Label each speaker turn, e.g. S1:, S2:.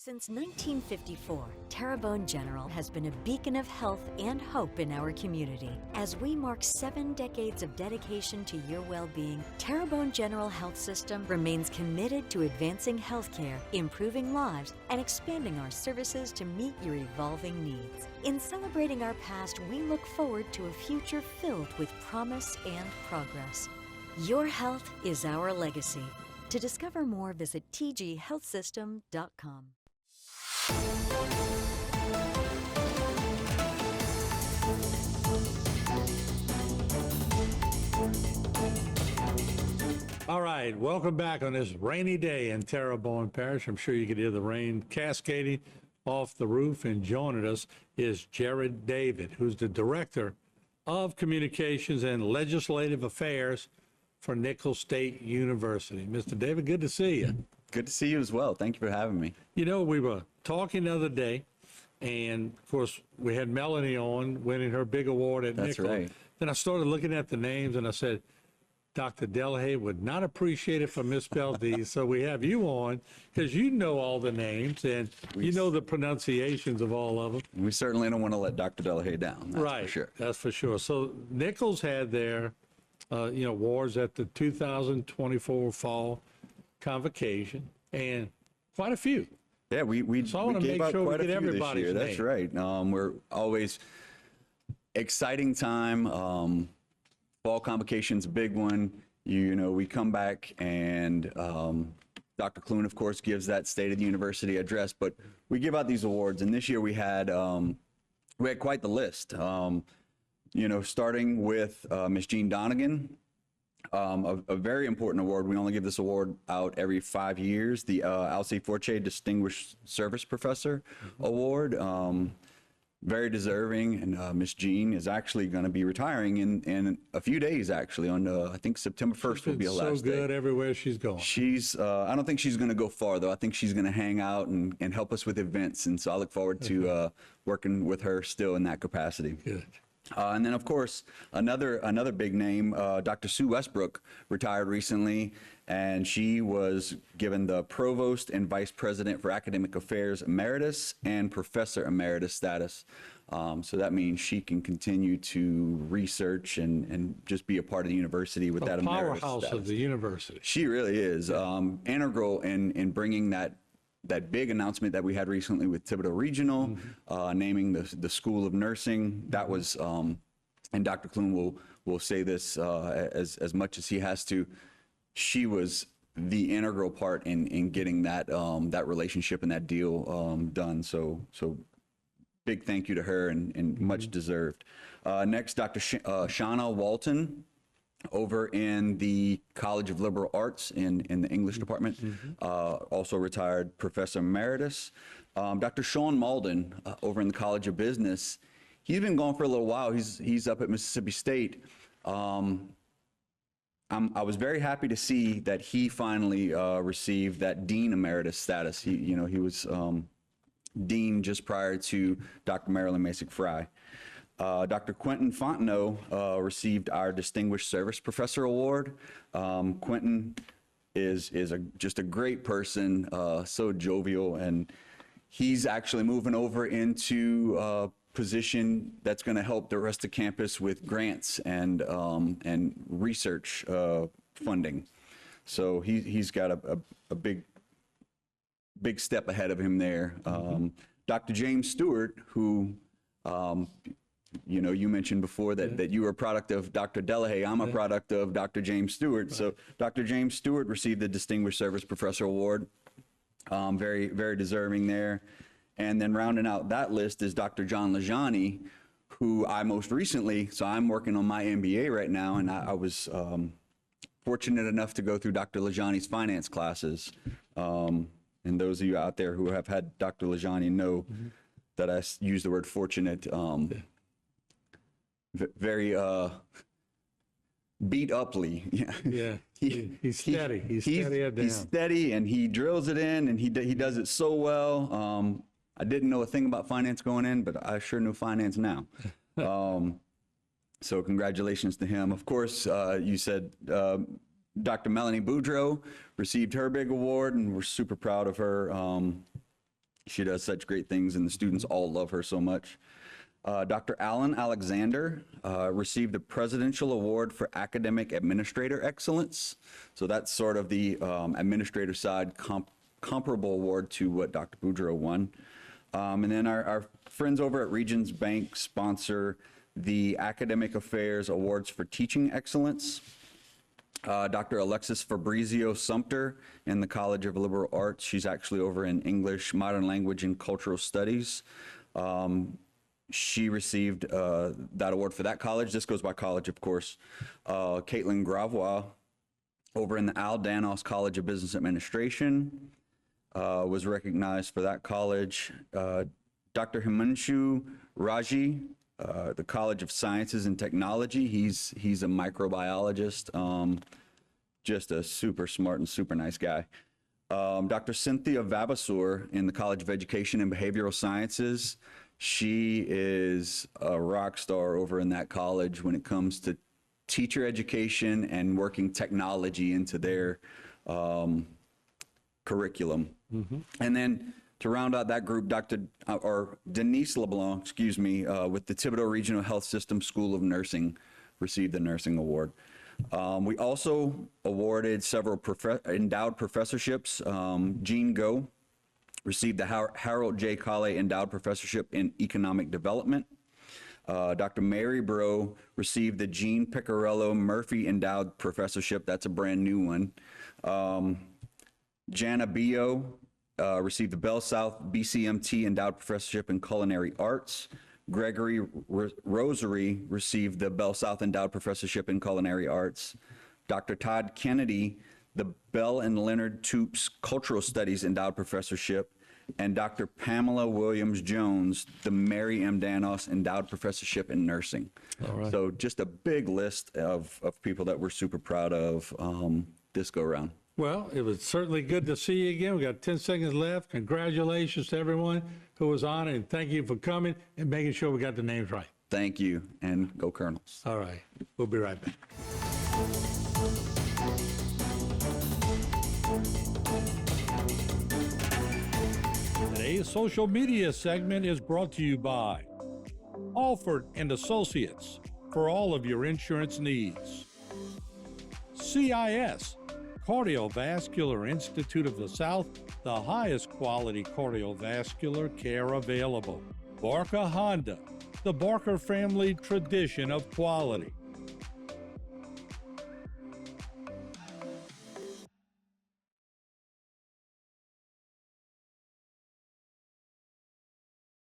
S1: Since 1954, Terrebonne General has been a beacon of health and hope in our community. As we mark 7 decades of dedication to your well-being, Terrebonne General Health System remains committed to advancing healthcare, improving lives, and expanding our services to meet your evolving needs. In celebrating our past, we look forward to a future filled with promise and progress. Your health is our legacy. To discover more, visit tghealthsystem.com.
S2: All right, welcome back on this rainy day in Terrebonne Parish. I'm sure you can hear the rain cascading off the roof. And joining us is Jared David, who's the Director of Communications and Legislative Affairs for Nicholls State University. Mr. David, good to see you.
S3: Good to see you as well. Thank you for having me.
S2: You know, we were talking the other day, and of course, we had Melanie on winning her big award at Nicholls.
S3: That's right.
S2: Then I started looking at the names, and I said, Dr. Delahaye would not appreciate it if I misspelled these, so we have you on because you know all the names and you know the pronunciations of all of them.
S3: We certainly don't want to let Dr. Delahaye down. That's
S2: right,
S3: for sure.
S2: That's for sure. So Nicholls had their, awards at the 2024 fall convocation, and quite a few.
S3: Yeah, we
S2: So I want to
S3: gave
S2: make
S3: out
S2: sure we
S3: quite a
S2: get
S3: few this
S2: everybody's
S3: year. That's
S2: name.
S3: right. We're always exciting time. Fall convocation's a big one. We come back and Dr. Clune, of course, gives that State of the University address, but we give out these awards, and this year we had quite the list. Starting with Miss Jean Donegan, a very important award. We only give this award out every 5 years, the Alcee Fortier Distinguished Service Professor Award. Very deserving, and Miss Jean is actually going to be retiring in a few days, actually, on I think September 1st will be her last day.
S2: So good everywhere she's going.
S3: I don't think she's going to go far, though. I think she's going to hang out and help us with events, and so I look forward to working with her still in that capacity.
S2: Good.
S3: And then, of course, another big name, Dr. Sue Westbrook, retired recently, and she was given the Provost and Vice President for Academic Affairs Emeritus and Professor Emeritus status. So that means she can continue to research and just be a part of the university with that emeritus
S2: powerhouse
S3: status.
S2: of the university.
S3: She really is integral in bringing that big announcement that we had recently with Thibodeau Regional, naming the School of Nursing. That was, and Dr. Clune will say this as much as he has to, she was the integral part in getting that relationship and that deal done. So big thank you to her and much deserved. Next, Dr. Shauna Walton, over in the College of Liberal Arts in the English department, also retired Professor Emeritus. Dr. Sean Malden, over in the College of Business, he's been gone for a little while. He's up at Mississippi State. I was very happy to see that he finally received that Dean Emeritus status. He was Dean just prior to Dr. Marilyn Masick-Fry. Dr. Quentin Fontenot received our Distinguished Service Professor Award. Quentin is just a great person, so jovial, and he's actually moving over into a position that's going to help the rest of campus with grants and research funding. So he's got a big step ahead of him there. Dr. James Stewart, who you mentioned before that you were a product of Dr. Delahaye. I'm a product of Dr. James Stewart. Right. So Dr. James Stewart received the Distinguished Service Professor Award. Very, very deserving there. And then rounding out that list is Dr. John Lajani, who I most recently, so I'm working on my MBA right now, and I was fortunate enough to go through Dr. Lajani's finance classes. And those of you out there who have had Dr. Lajani know that I use the word fortunate. Very beat uply.
S2: Yeah, he's steady. He's steady.
S3: He's steady, and he drills it in, and he does it so well. I didn't know a thing about finance going in, but I sure know finance now. So congratulations to him. Of course, you said Dr. Melanie Boudreau received her big award, and we're super proud of her. She does such great things, and the students all love her so much. Dr. Alan Alexander received the Presidential Award for Academic Administrator Excellence. So that's sort of the administrator side comparable award to what Dr. Boudreaux won. And then our friends over at Regions Bank sponsor the Academic Affairs Awards for Teaching Excellence. Dr. Alexis Fabrizio Sumter in the College of Liberal Arts. She's actually over in English, Modern Language, and Cultural Studies. She received that award for that college. This goes by college, of course. Caitlin Gravois over in the Al Danos College of Business Administration was recognized for that college. Dr. Himanshu Raji, the College of Sciences and Technology. He's a microbiologist, just a super smart and super nice guy. Dr. Cynthia Vavasour in the College of Education and Behavioral Sciences. She is a rock star over in that college when it comes to teacher education and working technology into their curriculum. And then to round out that group, Denise LeBlanc, with the Thibodeau Regional Health System School of Nursing, received the Nursing Award. We also awarded several endowed professorships. Jean Go received the Harold J. Colley Endowed Professorship in Economic Development. Dr. Mary Bro received the Jean Picarello Murphy Endowed Professorship. That's a brand new one. Jana Bio received the Bell South BCMT Endowed Professorship in Culinary Arts. Gregory Rosary received the Bell South Endowed Professorship in Culinary Arts. Dr. Todd Kennedy, the Bell and Leonard Toops Cultural Studies Endowed Professorship, and Dr. Pamela Williams-Jones, the Mary M. Danos Endowed Professorship in Nursing.
S2: All right.
S3: So just a big list of people that we're super proud of this go-around.
S2: Well, it was certainly good to see you again. We got 10 seconds left. Congratulations to everyone who was on, and thank you for coming and making sure we got the names right.
S3: Thank you, and go Colonels.
S2: All right. We'll be right back. Today's social media segment is brought to you by Alford and Associates for all of your insurance needs. CIS, Cardiovascular Institute of the South, the highest quality cardiovascular care available. Barker Honda, the Barker family tradition of quality.